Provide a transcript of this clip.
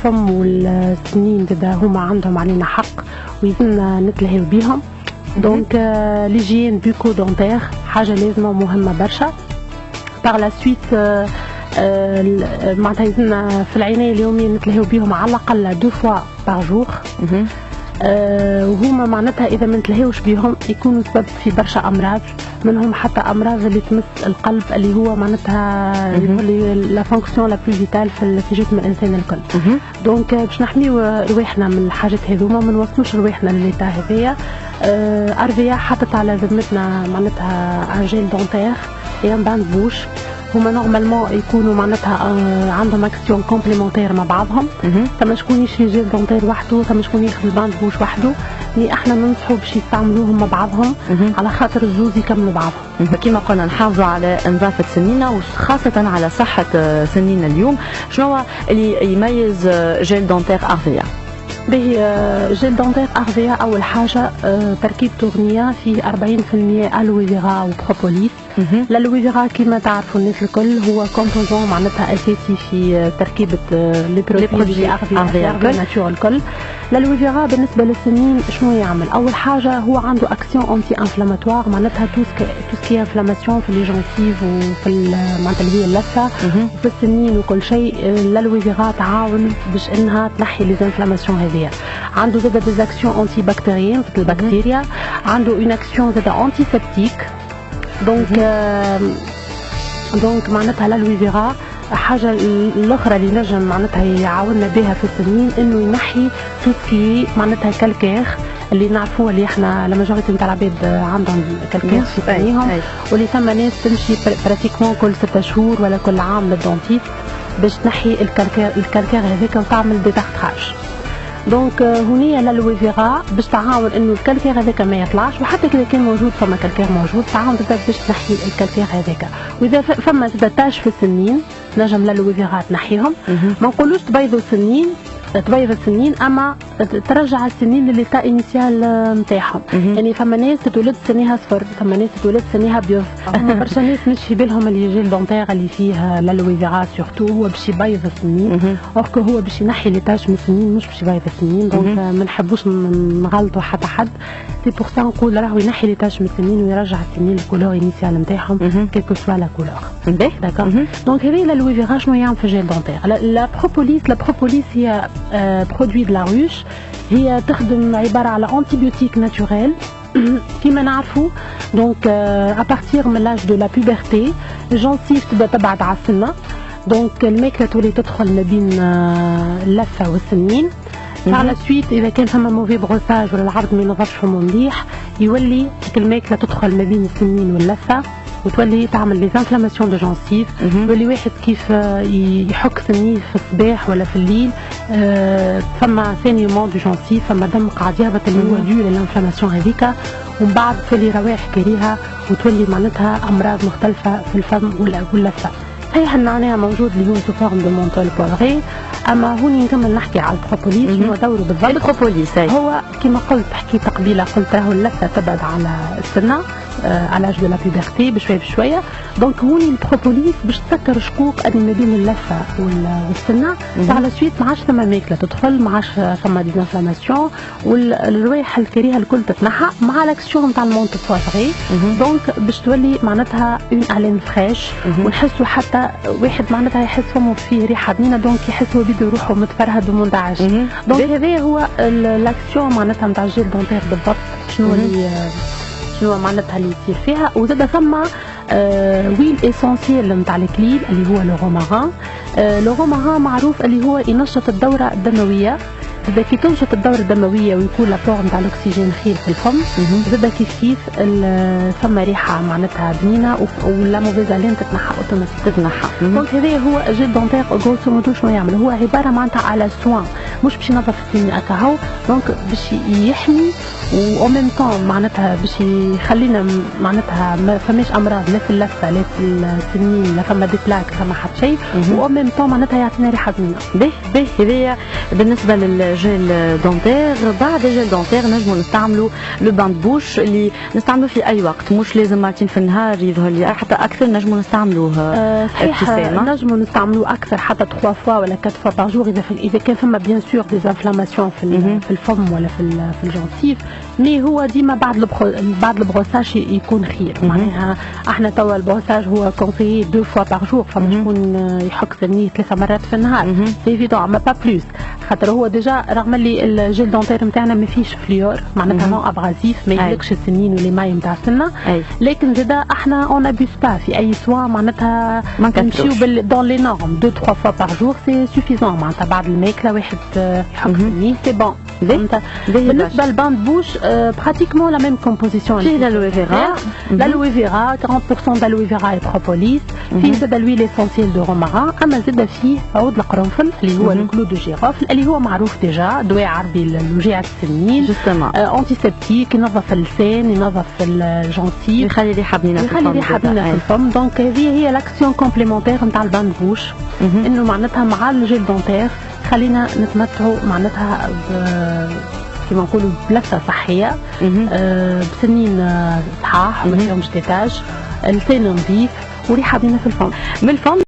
الفم والسنين زاد هما عندهم علينا حق ويلزمنا نتلهيو بيهم. دونك ليجيين بيكو دونتير حاجه لازمه ومهمه برشا. باغ لا سويت معناتها يلزمنا في العنايه اليوميه نتلهيو بيهم على الاقل 2 فوا باغ جور. وهما معناتها اذا ما نتلهيوش بهم يكونوا سبب في برشا امراض، منهم حتى امراض اللي تمس القلب اللي هو معناتها لا فونكسيون لا بلو فيتال في جسم الانسان الكل. دونك باش نحميو رواحنا من الحاجات هذوما ما نوصلوش رواحنا لليتا هذايا. ارفيا حطت على ذمتنا معناتها ان جيل دونتير اي ان بان بوش. هما نورمالمون يكونوا معناتها عندهم اكسيون كومبليمونتير مع بعضهم. ثم شكون يشري جيل دونتير وحده، ثم شكون ياخذ الباند بوش وحده. اللي احنا ننصحوا باش يستعملوهم مع بعضهم على خاطر الزوز يكملوا بعضهم. كما قلنا نحافظوا على نظافه سنينا وخاصه على صحه سنينا اليوم. شنو اللي يميز جيل دونتير ارفيا؟ باهي جيل دونتير ارفيا اول حاجه تركيبته غنيه فيه 40% الوي فيرا وبروبوليس. الالوي فيرا كما تعرفوا الناس الكل هو كومبوزون معناتها اساسي في تركيبه لي برودوي ارفيا ناتور الكل. الالوي فيرا بالنسبه للسنين شنو يعمل؟ اول حاجه هو عنده اكسيون انتي انفلاماتوار معناتها توسكي انفلاماسيون في لي جونتيف وفي معناتها اللي هي اللثه وفي السنين وكل شيء. الالوي فيرا تعاون باش انها تنحي لي انفلاماسيون هذيا. عنده زاد دي اكسيون انتي بكتيريين في البكتيريا، عنده اون اكسيون زاد انتي سيبتيك. دونك معناتها الالوي فيرا حاجه الاخرى اللي نجم معناتها يعاوننا بها في السنين انه ينحي توسكي معناتها كالكير اللي نعرفوها اللي احنا لا ماجوريتي نتاع العباد عندهم كالكير في سنيهم، واللي ثم ناس تمشي براتيكمون كل 6 شهور ولا كل عام للدونتيست باش تنحي الكالكير هذاك وتعمل ديتارتراج. دونك هنيا الالوي فيرا باش تعاون انه الكالكير هذاك ما يطلعش، وحتى اذا كان موجود فما كالكير موجود تعاون باش تنحي الكالكير هذاك. واذا فما زاد تاج في السنين نجم الالوي فيرا تنحيهم. ما نقولوش تبيضوا السنين تبيض السنين اما ترجع السنين لليتا انيسيال نتاعهم. يعني فما ناس تتولد سنيها صفر، فما ناس تتولد سنيها بيض. برشا ناس مش في بالهم اللي جيل دونتير اللي فيه الالوي فيرا سورتو هو باش يبيض السنين، اوركو هو باش ينحي لي تاج من السنين مش باش يبيض السنين. دونك ما نحبوش نغلطوا حتى حد. سي بور سا نقول راهو ينحي لي تاج من السنين ويرجع السنين للكولور انيسيال نتاعهم كيلكو سوا لا كولور. داكور. دونك هذه الالوي فيرا شنو يعمل في جيل دونتير؟ لا بروبوليس هي برودوي دو لا روش، هي تخدم عباره على انتيبيوتيك ناتوريل كيما نعرفوا. دونك ابارتيغ من لاج دو لا بوبرتي الجونسيف تبدا تبعد على السنه، دونك الماكله تولي تدخل ما بين اللثه والسنين. على سويت اذا كان فما موفي بروساج ولا العرض ما ينظفش فمو مليح يولي الماكله تدخل ما بين السنين واللثه وتولي تعمل لي انفلاماسيون دو جونسيف. يولي واحد كيف يحك سنيه في الصباح ولا في الليل فما سينيومون دو جونسيف، فما دم قاعد يهبط اللي هو ديو للانفلاماسيون هذيك، ومن بعد تولي روائح كريهه وتولي معناتها امراض مختلفه في الفم واللثه. صحيح النعناع موجود اللي هو سو فورم دو مونتول بولغي، اما هوني نكمل نحكي على البروبوليس شنو دوره بالضبط. البروبوليس هو كما قلت حكيت قبيله قلت راهو اللثه تبعد على السنه على لاج دو لا بوبرتي بشويه بشويه. دونك هوني البروبوليس باش تسكر شقوق اللي ما بين اللثه والسنه. على سويت ما عادش ثما ماكله تدخل، ما عادش ثما ديزانفلاماسيون والروائح الكريهه الكل تتنحى مع لاكسيون نتاع المونت بوافغي. دونك باش تولي معناتها اون الين فريش، ونحسوا حتى واحد معناتها يحس فمه فيه ريحه بنينه، دونك يحس هو بده روحه متفرهد ومنتعش. دونك هذا هو لاكسيون معناتها نتاع الجيل دونتير بالضبط. شنو معناتها اللي يصير فيها. وزاد ثم ويل اسونسيال نتاع الكليل اللي هو لو روماران. لو روماران معروف اللي هو ينشط الدوره الدمويه. إذا كي تنشط الدورة الدموية ويكون لابور نتاع الأكسجين خير في الفم، زاد كيف ثم ريحة معناتها بنينة ولا موفيزالين تتنحى اوتوماتيك. دونك هذا هو جيل دونتير غروسو مودو شنو يعمل؟ هو عبارة معناتها على سوان، مش باش ينظف السنين هكا هو، دونك باش يحمي و ميم طون معناتها باش يخلينا معناتها ما فماش امراض لا في اللثه لا في السنين لا فما دي بلاك فما حتى شيء، و ميم طون معناتها يعطينا ريحه زوينه. باهي هذايا بالنسبه للجيل دونتير. بعد الجيل دونتير نجموا نستعملوا لو بان بوش اللي نستعملوه في اي وقت، مش لازم مرتين في النهار، يظهر لي حتى اكثر نجموا نستعملوه. صحيح نجموا نستعملوه اكثر حتى 3 فوا ولا 4 فوا باغ جور اذا كان فما بيان سور دي انفلاماسيون في الفم ولا في الجنسيف، مي هو ديما بعد البروساج يكون خير. معناها احنا توا البروساج هو كونسيي 2 فوا باغ جور، فما شكون يحك سنيه 3 مرات في النهار سي ايفيدون ما با بلوس، خاطر هو ديجا رغم اللي الجيل دونتير نتاعنا ما فيش فليور معناتها نو ابغازيف ما يهلكش السنين والماء نتاع السنه، لكن زادا احنا اون ابيس با في اي سوا معناتها نمشيو دون لي نورم 2 3 فوا باغ جور سي سوفيزون. معناتها بعد الماكله واحد يحك سنيه سي بون. بالنسبه للبان بوش براتيكمون لا ميم كومبوزيسيون. فيه الالوي فيرا، الالوي فيرا 40% d'aloe vera et propolis، فيه زاد l'huile essentielle de romarin، اما زاد فيه عود القرنفل اللي هو الكلو دو جيرافل اللي هو معروف ديجا دواء عربي لوجيع السنين، انتي سيبتيك، ينظف اللسان ينظف الجنسيف، يخلي ريحه بنينه في الفم. دونك هذه هي لاكسيون كومبليمونتير نتاع البان بوش، انه معناتها مع الجيل دونتير خلينا نتمتعوا معناتها كما نقولوا بلثه صحيه، بسنين صحاح ما فيهمش تيتاج، لسان نظيف وريحه بينا في الفم. من الفم